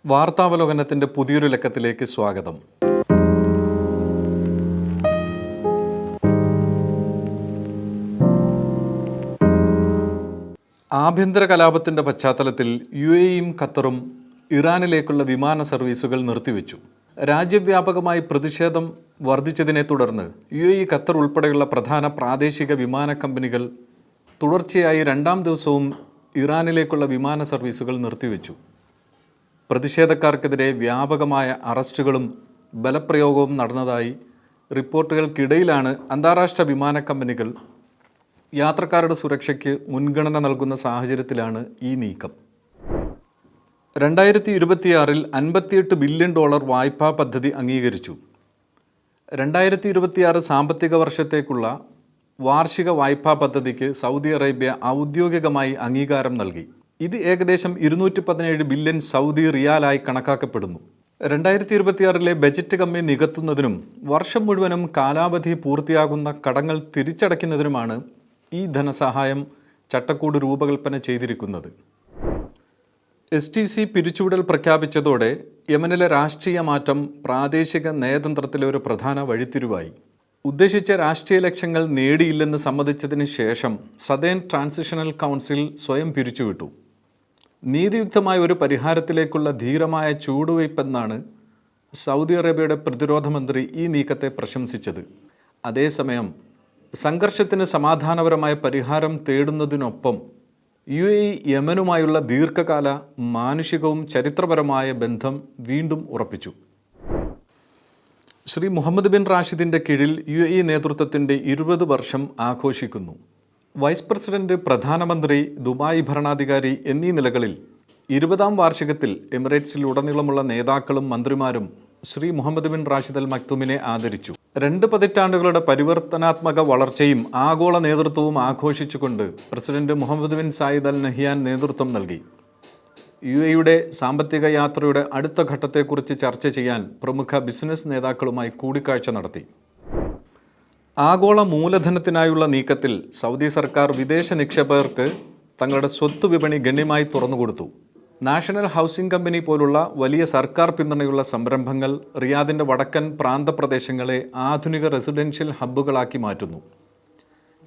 വാർത്താവലോകനത്തിൻ്റെ പുതിയൊരു ലക്കത്തിലേക്ക് സ്വാഗതം. ആഭ്യന്തര കലാപത്തിൻ്റെ പശ്ചാത്തലത്തിൽ UAEയും ഖത്തറും ഇറാനിലേക്കുള്ള വിമാന സർവീസുകൾ നിർത്തിവെച്ചു. രാജ്യവ്യാപകമായി പ്രതിഷേധം വർദ്ധിച്ചതിനെ തുടർന്ന് UAE, ഖത്തർ ഉൾപ്പെടെയുള്ള പ്രധാന പ്രാദേശിക വിമാന കമ്പനികൾ തുടർച്ചയായി രണ്ടാം ദിവസവും ഇറാനിലേക്കുള്ള വിമാന സർവീസുകൾ നിർത്തിവെച്ചു. പ്രതിഷേധക്കാർക്കെതിരെ വ്യാപകമായ അറസ്റ്റുകളും ബലപ്രയോഗവും നടന്നതായി റിപ്പോർട്ടുകൾക്കിടയിലാണ് അന്താരാഷ്ട്ര വിമാന കമ്പനികൾ യാത്രക്കാരുടെ സുരക്ഷയ്ക്ക് മുൻഗണന നൽകുന്ന സാഹചര്യത്തിലാണ് ഈ നീക്കം. 2026 $58 ബില്യൺ വായ്പാ പദ്ധതി അംഗീകരിച്ചു. 2026 സാമ്പത്തിക വർഷത്തേക്കുള്ള വാർഷിക വായ്പാ പദ്ധതിക്ക് സൗദി അറേബ്യ ഔദ്യോഗികമായി അംഗീകാരം നൽകി. ഇത് ഏകദേശം 217 ബില്യൺ സൗദി റിയാലായി കണക്കാക്കപ്പെടുന്നു. 2026 ബജറ്റ് കമ്മി നികത്തുന്നതിനും വർഷം മുഴുവനും കാലാവധി പൂർത്തിയാകുന്ന കടങ്ങൾ തിരിച്ചടയ്ക്കുന്നതിനുമാണ് ഈ ധനസഹായം ചട്ടക്കൂട് രൂപകൽപ്പന ചെയ്തിരിക്കുന്നത്. STC പിരിച്ചുവിടൽ പ്രഖ്യാപിച്ചതോടെ യമനിലെ രാഷ്ട്രീയ മാറ്റം പ്രാദേശിക നയതന്ത്രത്തിലെ ഒരു പ്രധാന വഴിത്തിരിവായി. ഉദ്ദേശിച്ച രാഷ്ട്രീയ ലക്ഷ്യങ്ങൾ നേടിയില്ലെന്ന് സമ്മതിച്ചതിന് ശേഷം സദേൺ ട്രാൻസിഷണൽ കൗൺസിൽ സ്വയം പിരിച്ചുവിട്ടു. നീതിയുക്തമായ ഒരു പരിഹാരത്തിലേക്കുള്ള ധീരമായ ചുവടുവയ്പ്പെന്നാണ് സൗദി അറേബ്യയുടെ പ്രതിരോധ മന്ത്രി ഈ നീക്കത്തെ പ്രശംസിച്ചത്. അതേസമയം സംഘർഷത്തിന് സമാധാനപരമായ പരിഹാരം തേടുന്നതിനൊപ്പം UAE യമനുമായുള്ള ദീർഘകാല മാനുഷികവും ചരിത്രപരമായ ബന്ധം വീണ്ടും ഉറപ്പിച്ചു. ശ്രീ മുഹമ്മദ് ബിൻ റാഷിദിൻ്റെ കീഴിൽ UAE നേതൃത്വത്തിൻ്റെ 20 വർഷം ആഘോഷിക്കുന്നു. വൈസ് പ്രസിഡന്റ്, പ്രധാനമന്ത്രി, ദുബായ് ഭരണാധികാരി എന്നീ നിലകളിൽ 20ാം വാർഷികത്തിൽ എമിറേറ്റ്സിലുടനീളമുള്ള നേതാക്കളും മന്ത്രിമാരും Shri Mohammed bin Rashid Al മക്തൂമിനെ ആദരിച്ചു. 2 പതിറ്റാണ്ടുകളുടെ പരിവർത്തനാത്മക വളർച്ചയും ആഗോള നേതൃത്വവും ആഘോഷിച്ചുകൊണ്ട് president Mohammed bin Zayed Al Nahyan നേതൃത്വം നൽകി. UAEയുടെ സാമ്പത്തിക യാത്രയുടെ അടുത്ത ഘട്ടത്തെക്കുറിച്ച് ചർച്ച ചെയ്യാൻ പ്രമുഖ ബിസിനസ് നേതാക്കളുമായി കൂടിക്കാഴ്ച നടത്തി. ആഗോള മൂലധനത്തിനായുള്ള നീക്കത്തിൽ സൗദി സർക്കാർ വിദേശ നിക്ഷേപകർക്ക് തങ്ങളുടെ സ്വത്ത് വിപണി ഗണ്യമായി തുറന്നുകൊടുത്തു. നാഷണൽ ഹൗസിംഗ് കമ്പനി പോലുള്ള വലിയ സർക്കാർ പിന്തുണയുള്ള സംരംഭങ്ങൾ റിയാദിൻ്റെ വടക്കൻ പ്രാന്തപ്രദേശങ്ങളെ ആധുനിക റെസിഡൻഷ്യൽ ഹബ്ബുകളാക്കി മാറ്റുന്നു.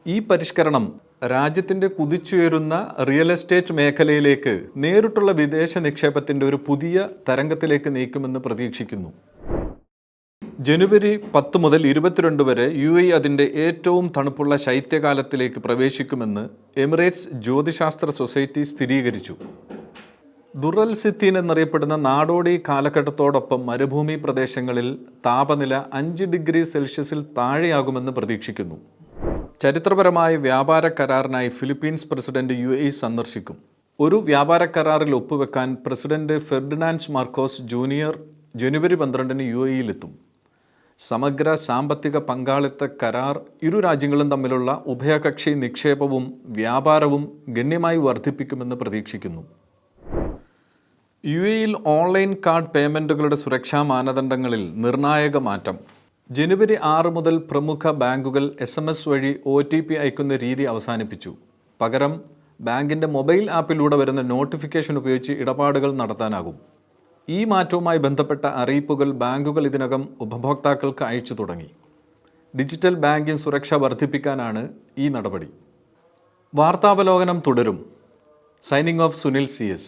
ഈ പരിഷ്കരണം രാജ്യത്തിൻ്റെ കുതിച്ചുയരുന്ന റിയൽ എസ്റ്റേറ്റ് മേഖലയിലേക്ക് നേരിട്ടുള്ള വിദേശ നിക്ഷേപത്തിൻ്റെ ഒരു പുതിയ തരംഗത്തിലേക്ക് നയിക്കുമെന്ന് പ്രതീക്ഷിക്കുന്നു. ജനുവരി 10 മുതൽ 22 വരെ UAE അതിൻ്റെ ഏറ്റവും തണുപ്പുള്ള ശൈത്യകാലത്തിലേക്ക് പ്രവേശിക്കുമെന്ന് എമിറേറ്റ്സ് ജ്യോതിശാസ്ത്ര സൊസൈറ്റി സ്ഥിരീകരിച്ചു. ദുറൽ സിത്തീൻ എന്നറിയപ്പെടുന്ന നാടോടി കാലഘട്ടത്തോടൊപ്പം മരുഭൂമി പ്രദേശങ്ങളിൽ താപനില 5 ഡിഗ്രി സെൽഷ്യസിൽ താഴെയാകുമെന്ന് പ്രതീക്ഷിക്കുന്നു. ചരിത്രപരമായ വ്യാപാര കരാറിനായി ഫിലിപ്പീൻസ് പ്രസിഡന്റ് UAE സന്ദർശിക്കും. ഒരു വ്യാപാര കരാറിൽ ഒപ്പുവെക്കാൻ പ്രസിഡന്റ് ഫെർഡിനാൻഡ് മാർക്കോസ് ജൂനിയർ ജനുവരി 12 UAEയിലെത്തും. സമഗ്ര സാമ്പത്തിക പങ്കാളിത്ത കരാർ ഇരു രാജ്യങ്ങളും തമ്മിലുള്ള ഉഭയകക്ഷി നിക്ഷേപവും വ്യാപാരവും ഗണ്യമായി വർദ്ധിപ്പിക്കുമെന്ന് പ്രതീക്ഷിക്കുന്നു. UAEയിൽ ഓൺലൈൻ കാർഡ് പേയ്മെൻറ്റുകളുടെ സുരക്ഷാ മാനദണ്ഡങ്ങളിൽ നിർണായക മാറ്റം. ജനുവരി 6 മുതൽ പ്രമുഖ ബാങ്കുകൾ SMS വഴി OTP അയക്കുന്ന രീതി അവസാനിപ്പിച്ചു. പകരം ബാങ്കിൻ്റെ മൊബൈൽ ആപ്പിലൂടെ വരുന്ന നോട്ടിഫിക്കേഷൻ ഉപയോഗിച്ച് ഇടപാടുകൾ നടത്താനാകും. ഈ മാറ്റവുമായി ബന്ധപ്പെട്ട അറിയിപ്പുകൾ ബാങ്കുകൾ ഇതിനകം ഉപഭോക്താക്കൾക്ക് അയച്ചു തുടങ്ങി. ഡിജിറ്റൽ ബാങ്കിംഗ് സുരക്ഷ വർദ്ധിപ്പിക്കാനാണ് ഈ നടപടി. വാർത്താവലോകനം തുടരും. Signing off Sunil CS.